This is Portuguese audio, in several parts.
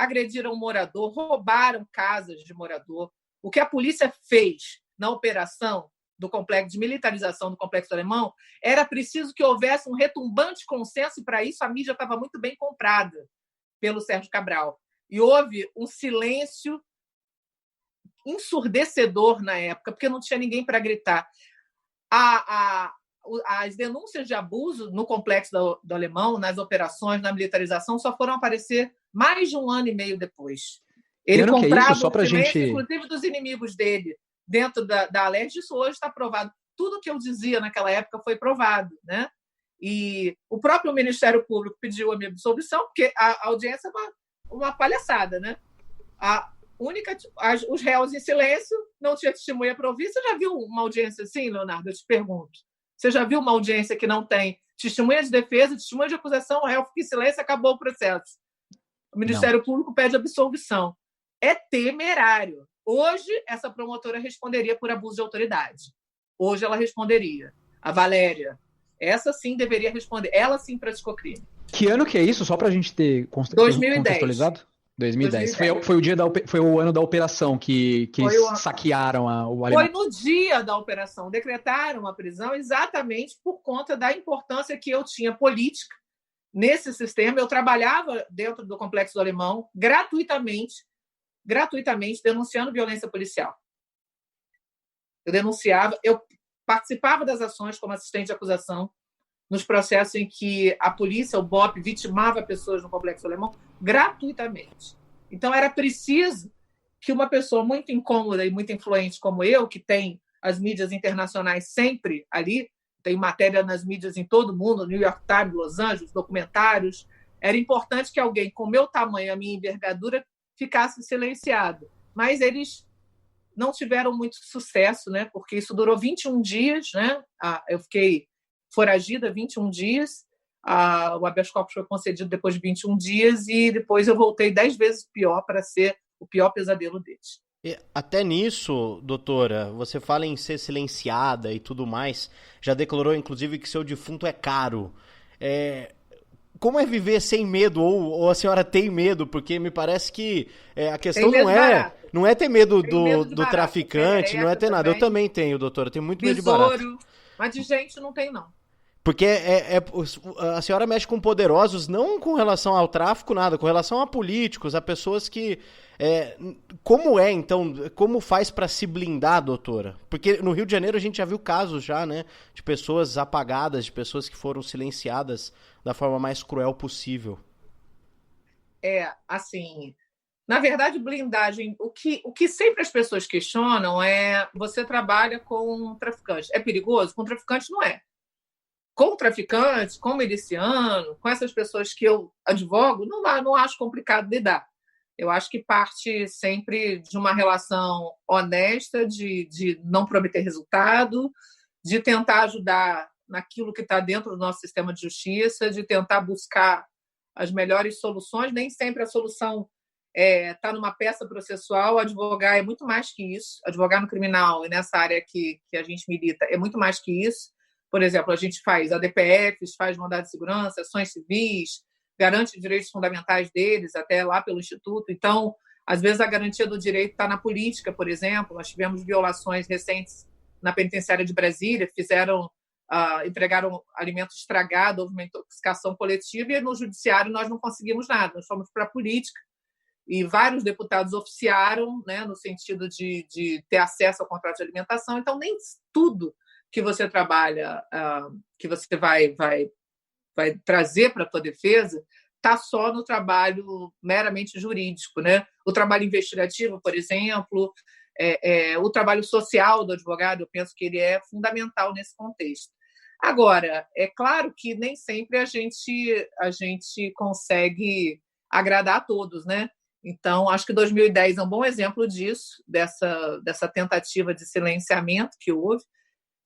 agrediram um morador, roubaram casas de morador. O que a polícia fez na operação do complexo de militarização do Complexo Alemão, era preciso que houvesse um retumbante consenso, e para isso a mídia estava muito bem comprada pelo Sérgio Cabral. E houve um silêncio ensurdecedor na época, porque não tinha ninguém para gritar. As denúncias de abuso no Complexo do Alemão, nas operações, na militarização, só foram aparecer mais de 1 ano e meio depois. Ele comprava o silêncio, inclusive dos inimigos dele, dentro da Alerj. Isso hoje está provado. Tudo que eu dizia naquela época foi provado, né? E o próprio Ministério Público pediu a minha absolvição, porque a audiência é uma palhaçada, né? Os réus em silêncio, não tinha testemunha para ouvir. Você já viu uma audiência assim, Leonardo? Eu te pergunto. Você já viu uma audiência que não tem testemunha de defesa, testemunha de acusação, o réu fica em silêncio, acabou o processo? O Ministério Público pede absolvição. É temerário. Hoje, essa promotora responderia por abuso de autoridade. Hoje ela responderia. A Valéria, essa sim deveria responder. Ela sim praticou crime. Que ano que é isso? Só para a gente ter 2010. Contextualizado? 2010. Foi o ano da operação que saquearam o Alemão. Foi no dia da operação. Decretaram a prisão exatamente por conta da importância que eu tinha política nesse sistema. Eu trabalhava dentro do Complexo do Alemão gratuitamente, denunciando violência policial. Eu participava das ações como assistente de acusação nos processos em que a polícia, o BOP, vitimava pessoas no Complexo Alemão gratuitamente. Então, era preciso que uma pessoa muito incômoda e muito influente como eu, que tem as mídias internacionais sempre ali, tem matéria nas mídias em todo mundo, New York Times, Los Angeles, documentários, era importante que alguém com meu tamanho, a minha envergadura, ficasse silenciado. Mas eles não tiveram muito sucesso, né? Porque isso durou 21 dias, né? Eu fiquei foragida 21 dias, o habeas corpus foi concedido depois de 21 dias e depois eu voltei 10 vezes pior para ser o pior pesadelo deles. E até nisso, doutora, você fala em ser silenciada e tudo mais, já declarou inclusive que seu defunto é caro. Como é viver sem medo, ou a senhora tem medo? Porque me parece que a questão não é ter medo do traficante, não é ter nada. Eu também tenho, doutora, eu tenho muito medo de barato. Mas de gente não tem, não. Porque a senhora mexe com poderosos, não com relação ao tráfico, nada, com relação a políticos, a pessoas que... Como faz para se blindar, doutora? Porque no Rio de Janeiro a gente já viu casos já, né, de pessoas apagadas, de pessoas que foram silenciadas da forma mais cruel possível. Na verdade, blindagem, o que sempre as pessoas questionam é: você trabalha com traficante. É perigoso? Com traficante não é. Com traficante, com miliciano, com essas pessoas que eu advogo, não acho complicado lidar. Eu acho que parte sempre de uma relação honesta, de não prometer resultado, de tentar ajudar naquilo que está dentro do nosso sistema de justiça, de tentar buscar as melhores soluções. Nem sempre a solução está numa peça processual. Advogar é muito mais que isso. Advogar no criminal e nessa área que a gente milita é muito mais que isso. Por exemplo, a gente faz ADPFs, faz mandado de segurança, ações civis, garante direitos fundamentais deles, até lá pelo Instituto. Então, às vezes, a garantia do direito está na política, por exemplo. Nós tivemos violações recentes na penitenciária de Brasília, entregaram alimento estragado, houve uma intoxicação coletiva, e no judiciário nós não conseguimos nada. Nós fomos para a política, e vários deputados oficiaram, né, no sentido de ter acesso ao contrato de alimentação. Então, nem tudo que você trabalha, que você vai trazer para a tua defesa, está só no trabalho meramente jurídico, né? O trabalho investigativo, por exemplo, o trabalho social do advogado, eu penso que ele é fundamental nesse contexto. Agora, é claro que nem sempre a gente consegue agradar a todos, né? Então, acho que 2010 é um bom exemplo disso, dessa tentativa de silenciamento que houve.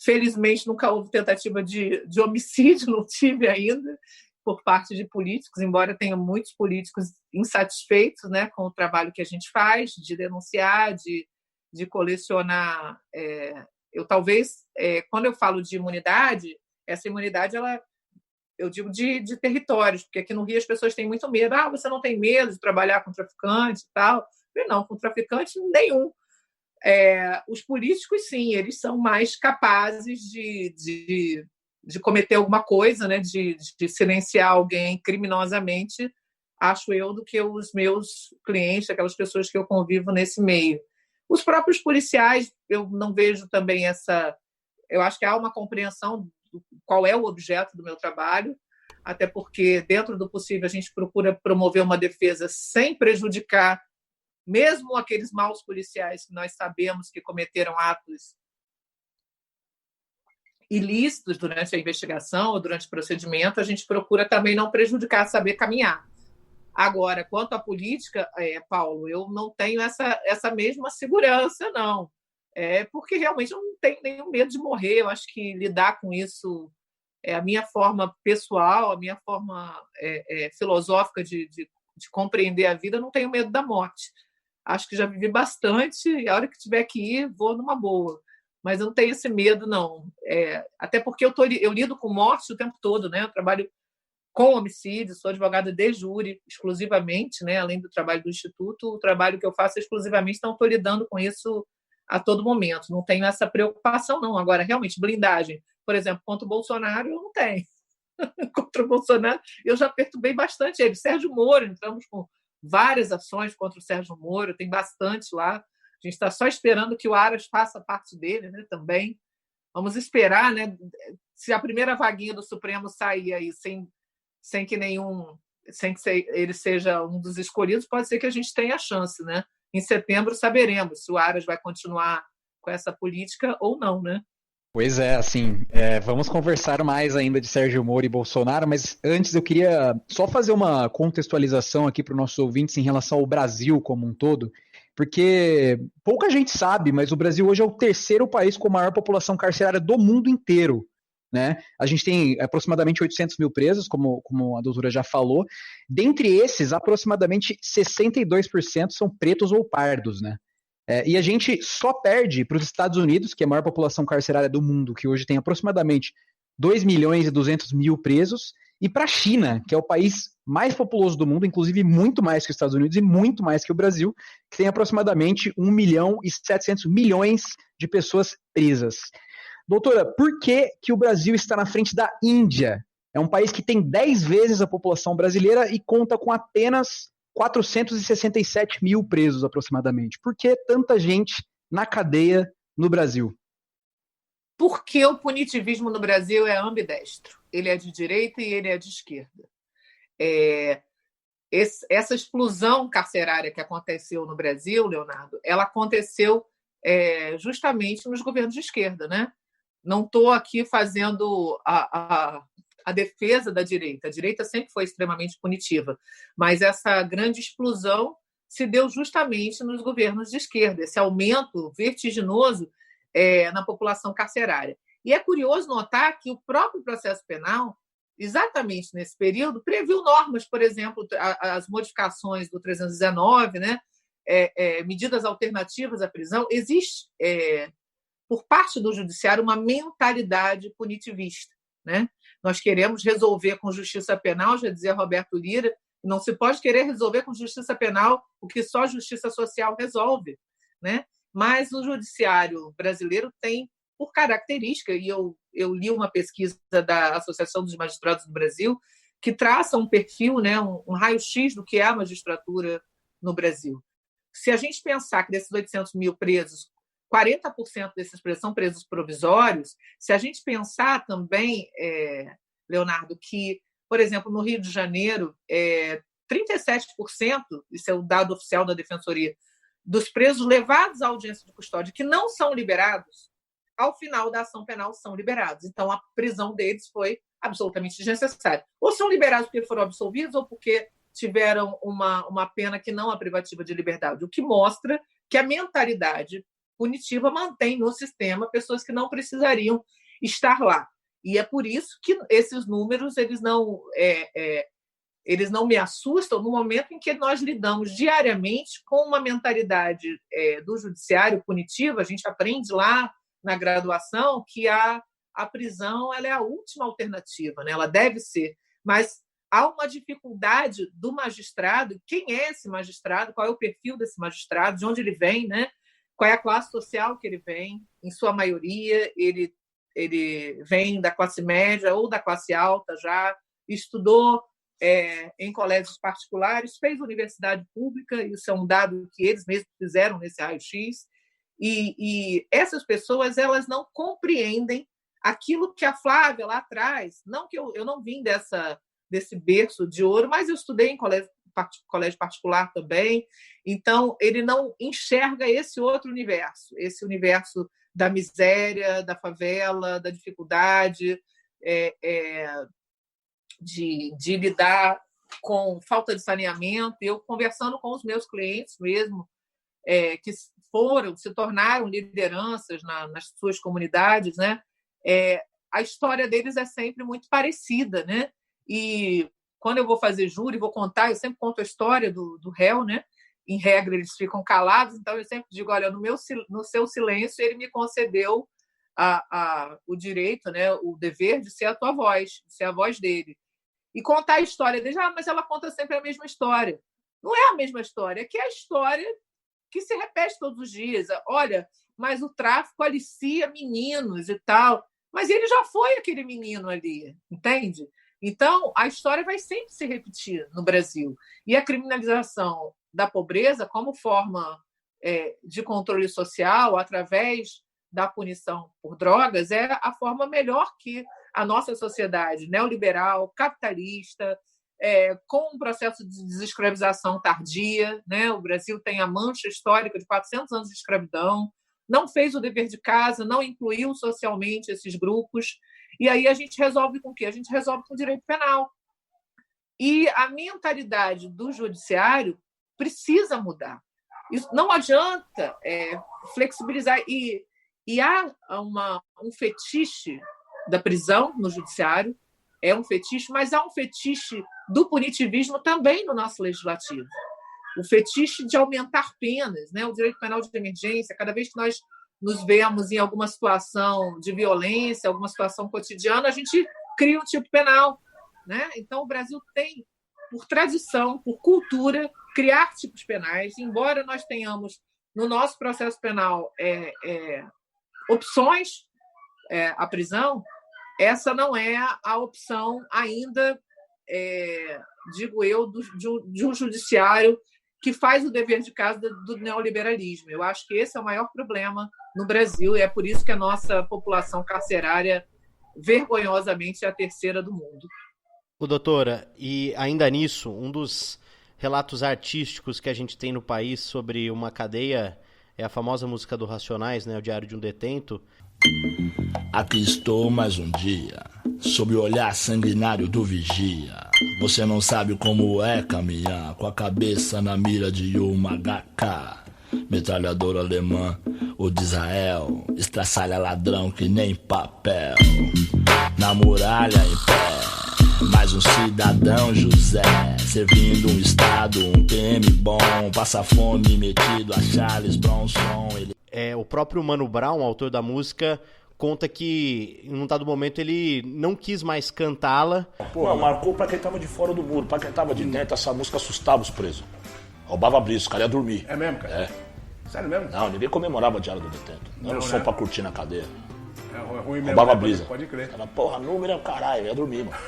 Felizmente, nunca houve tentativa de homicídio, não tive ainda, por parte de políticos, embora tenha muitos políticos insatisfeitos, né, com o trabalho que a gente faz, de denunciar, de colecionar. Quando eu falo de imunidade, essa imunidade ela eu digo de territórios, porque aqui no Rio as pessoas têm muito medo. Você não tem medo de trabalhar com traficante e tal? Eu não, com traficante nenhum. Os políticos, sim, eles são mais capazes de cometer alguma coisa, né? de silenciar alguém criminosamente, acho eu, do que os meus clientes, aquelas pessoas que eu convivo nesse meio. Os próprios policiais, eu não vejo também essa... Eu acho que há uma compreensão do qual é o objeto do meu trabalho, até porque, dentro do possível, a gente procura promover uma defesa sem prejudicar mesmo aqueles maus policiais que nós sabemos que cometeram atos ilícitos durante a investigação ou durante o procedimento, a gente procura também não prejudicar, saber caminhar. Agora, quanto à política, Paulo, eu não tenho essa mesma segurança, não. Porque realmente eu não tenho nenhum medo de morrer. Eu acho que lidar com isso é a minha forma pessoal, a minha forma filosófica de compreender a vida. Eu não tenho medo da morte. Acho que já vivi bastante e a hora que tiver que ir, vou numa boa. Mas eu não tenho esse medo, não. Até porque eu lido com morte o tempo todo, né? Eu trabalho com homicídio, sou advogada de júri exclusivamente, né? Além do trabalho do Instituto, o trabalho que eu faço exclusivamente, então estou lidando com isso a todo momento. Não tenho essa preocupação, não. Agora, realmente, blindagem, por exemplo, contra o Bolsonaro, eu não tenho. Contra o Bolsonaro, eu já perturbei bastante ele. Sérgio Moro, entramos com várias ações contra o Sérgio Moro, tem bastante lá. A gente está só esperando que o Aras faça parte dele, né, também. Vamos esperar, né? Se a primeira vaguinha do Supremo sair aí sem que ele seja um dos escolhidos, pode ser que a gente tenha a chance, né? Em setembro saberemos se o Aras vai continuar com essa política ou não, né? Pois é, assim, vamos conversar mais ainda de Sérgio Moro e Bolsonaro, mas antes eu queria só fazer uma contextualização aqui para os nossos ouvintes em relação ao Brasil como um todo, porque pouca gente sabe, mas o Brasil hoje é o terceiro país com a maior população carcerária do mundo inteiro, né? A gente tem aproximadamente 800 mil presos, como a doutora já falou. Dentre esses, aproximadamente 62% são pretos ou pardos, né? E a gente só perde para os Estados Unidos, que é a maior população carcerária do mundo, que hoje tem aproximadamente 2 milhões e 200 mil presos, e para a China, que é o país mais populoso do mundo, inclusive muito mais que os Estados Unidos e muito mais que o Brasil, que tem aproximadamente 1 milhão e 700 milhões de pessoas presas. Doutora, por que o Brasil está na frente da Índia? É um país que tem 10 vezes a população brasileira e conta com apenas 467 mil presos, aproximadamente. Por que tanta gente na cadeia no Brasil? Porque o punitivismo no Brasil é ambidestro. Ele é de direita e ele é de esquerda. Essa explosão carcerária que aconteceu no Brasil, Leonardo, ela aconteceu justamente nos governos de esquerda, né? Não estou aqui fazendo a defesa da direita. A direita sempre foi extremamente punitiva, mas essa grande explosão se deu justamente nos governos de esquerda, esse aumento vertiginoso na população carcerária. E é curioso notar que o próprio processo penal, exatamente nesse período, previu normas, por exemplo, as modificações do 319, né? Medidas alternativas à prisão. Existe, por parte do judiciário, uma mentalidade punitivista, né? Nós queremos resolver com justiça penal, já dizia Roberto Lira, não se pode querer resolver com justiça penal o que só justiça social resolve, né? Mas o judiciário brasileiro tem, por característica, e eu li uma pesquisa da Associação dos Magistrados do Brasil, que traça um perfil, né, um raio-x do que é a magistratura no Brasil. Se a gente pensar que desses 800 mil presos, 40% desses presos são presos provisórios, se a gente pensar também, Leonardo, que, por exemplo, no Rio de Janeiro, 37%, isso é o dado oficial da Defensoria, dos presos levados à audiência de custódia que não são liberados, ao final da ação penal são liberados. Então, a prisão deles foi absolutamente desnecessária. Ou são liberados porque foram absolvidos ou porque tiveram uma pena que não a privativa de liberdade, o que mostra que a mentalidade punitiva mantém no sistema pessoas que não precisariam estar lá. E é por isso que esses números eles não me assustam no momento em que nós lidamos diariamente com uma mentalidade do judiciário punitivo. A gente aprende lá na graduação que há a prisão ela é a última alternativa, né? Ela deve ser, mas há uma dificuldade do magistrado. Quem é esse magistrado? Qual é o perfil desse magistrado? De onde ele vem, né? Qual é a classe social que ele vem? Em sua maioria, ele vem da classe média ou da classe alta já, estudou em colégios particulares, fez universidade pública, isso é um dado que eles mesmos fizeram nesse raio-x, e essas pessoas elas não compreendem aquilo que a Flávia lá atrás, não que eu não vim desse berço de ouro, mas eu estudei em colégio particular também, então ele não enxerga esse outro universo, esse universo da miséria, da favela, da dificuldade, de lidar com falta de saneamento. Eu conversando com os meus clientes mesmo, que se tornaram lideranças nas suas comunidades, né? A história deles é sempre muito parecida, né? E quando eu vou fazer júri, vou contar, eu sempre conto a história do réu, né? Em regra, eles ficam calados, então eu sempre digo, olha, no seu silêncio, ele me concedeu o direito, né? O dever de ser a tua voz, de ser a voz dele. E contar a história dele, mas ela conta sempre a mesma história. Não é a mesma história, é que é a história que se repete todos os dias. Olha, mas o tráfico alicia meninos e tal. Mas ele já foi aquele menino ali, entende? Então, a história vai sempre se repetir no Brasil. E a criminalização da pobreza como forma de controle social, através da punição por drogas, é a forma melhor que a nossa sociedade neoliberal, capitalista, com um processo de desescravização tardia, né? O Brasil tem a mancha histórica de 400 anos de escravidão, não fez o dever de casa, não incluiu socialmente esses grupos, e aí a gente resolve com o quê? A gente resolve com o direito penal. E a mentalidade do judiciário precisa mudar. Isso não adianta flexibilizar. E há um fetiche da prisão no judiciário, é um fetiche, mas há um fetiche do punitivismo também no nosso legislativo. O fetiche de aumentar penas, né? O direito penal de emergência, cada vez que nós nos vemos em alguma situação de violência, alguma situação cotidiana, a gente cria um tipo penal, né? Então, o Brasil tem, por tradição, por cultura, criar tipos penais, embora nós tenhamos no nosso processo penal opções à prisão, essa não é a opção ainda, digo eu, de um judiciário que faz o dever de casa do neoliberalismo. Eu acho que esse é o maior problema no Brasil e é por isso que a nossa população carcerária, vergonhosamente, é a terceira do mundo. Doutora, e ainda nisso, um dos relatos artísticos que a gente tem no país sobre uma cadeia é a famosa música do Racionais, né, o Diário de um Detento. Aqui estou mais um dia, sob o olhar sanguinário do vigia. Você não sabe como é caminhar com a cabeça na mira de uma HK. Metralhadora alemã ou de Israel, estraçalha ladrão que nem papel. Na muralha em pé, mais um cidadão José, servindo um estado, um PM bom, passa fome metido a Charles Bronson. O próprio Mano Brown, autor da música, conta que em um dado momento ele não quis mais cantá-la. Pô, marcou pra quem tava de fora do muro, pra quem tava de dentro, essa música assustava os presos. Roubava brisa, os caras iam dormir. É mesmo, cara? É. Sério mesmo? Não, ninguém comemorava o Diário do Detento. Não era só pra curtir na cadeia. É ruim mesmo. Roubava brisa. Pode crer. Era, porra, número é o caralho, ia dormir, mano.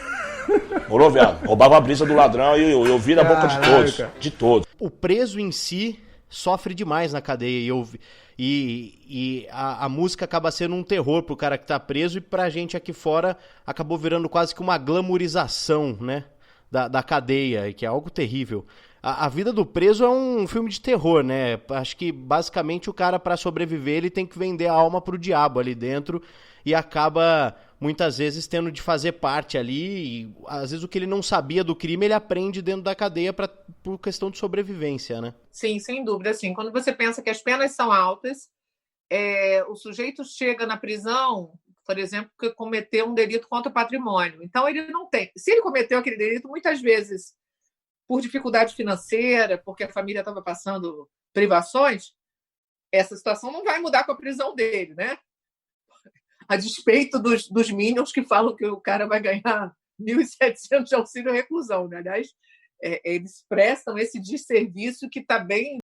Morou, viado? Roubava a brisa do ladrão e eu vi na boca de todos. Cara. De todos. O preso em si sofre demais na cadeia e a música acaba sendo um terror pro cara que tá preso e pra gente aqui fora acabou virando quase que uma glamourização, né, da cadeia, que é algo terrível. A vida do preso é um filme de terror, né? Acho que basicamente o cara, para sobreviver, ele tem que vender a alma pro diabo ali dentro e acaba muitas vezes tendo de fazer parte ali e às vezes o que ele não sabia do crime ele aprende dentro da cadeia por questão de sobrevivência, né? Sim, sem dúvida. Assim, quando você pensa que as penas são altas, o sujeito chega na prisão, por exemplo, que cometeu um delito contra o patrimônio. Então, ele não tem. Se ele cometeu aquele delito, muitas vezes por dificuldade financeira, porque a família estava passando privações, essa situação não vai mudar com a prisão dele, né? a despeito dos Minions que falam que o cara vai ganhar 1.700 de auxílio reclusão, né? Aliás, eles prestam esse desserviço que está bem